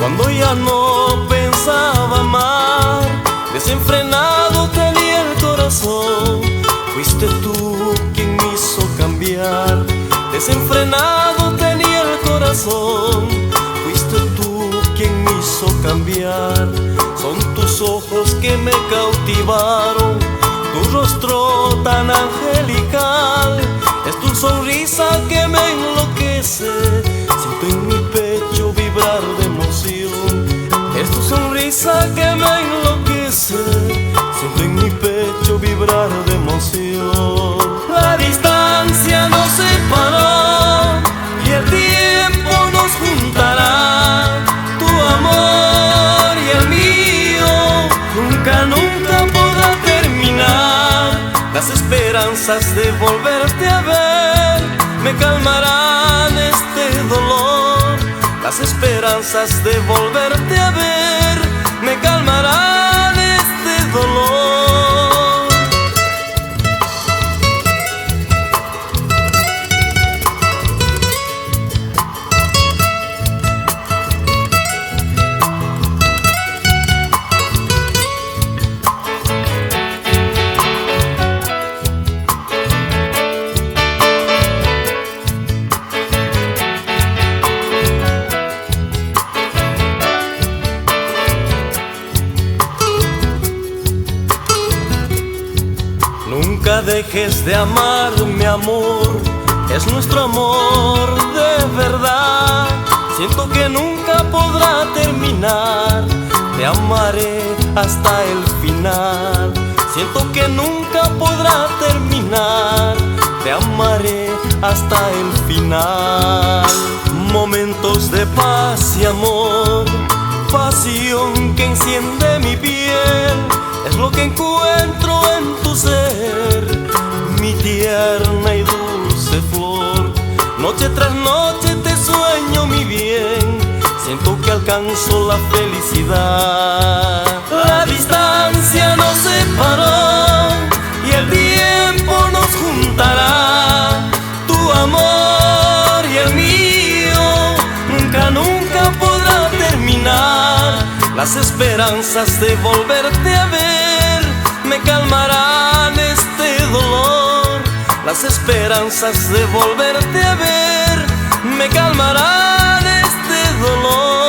Cuando ya no pensaba amar, desenfrenado tenía el corazón. Fuiste tú quien me hizo cambiar. Desenfrenado tenía el corazón. Fuiste tú quien me hizo cambiar. Son tus ojos que me cautivaron, tu rostro tan angelical. Es tu sonrisa que me enloquece, siento en mi pecho vibrar de emoción. Es tu sonrisa que me enloquece, siento en mi pecho vibrar de emoción. La distancia nos separó y el tiempo nos juntará. Tu amor y el mío nunca, nunca podrá terminar. Las esperanzas de volverte a ver me calmarán este dolor. Las esperanzas de volverte a ver me calmarán este dolor. Nunca dejes de amar, mi amor, es nuestro amor de verdad. Siento que nunca podrá terminar, te amaré hasta el final. Siento que nunca podrá terminar, te amaré hasta el final. Momentos de paz y amor, pasión que enciende mi piel, es lo que encuentro en tu ser, mi tierna y dulce flor. Noche tras noche te sueño mi bien, siento que alcanzo la felicidad. La distancia nos separó y el tiempo nos juntará. Tu amor y el mío nunca, nunca podrá terminar. Las esperanzas de volverte a ver me calmarán este dolor. Las esperanzas de volverte a ver me calmarán este dolor.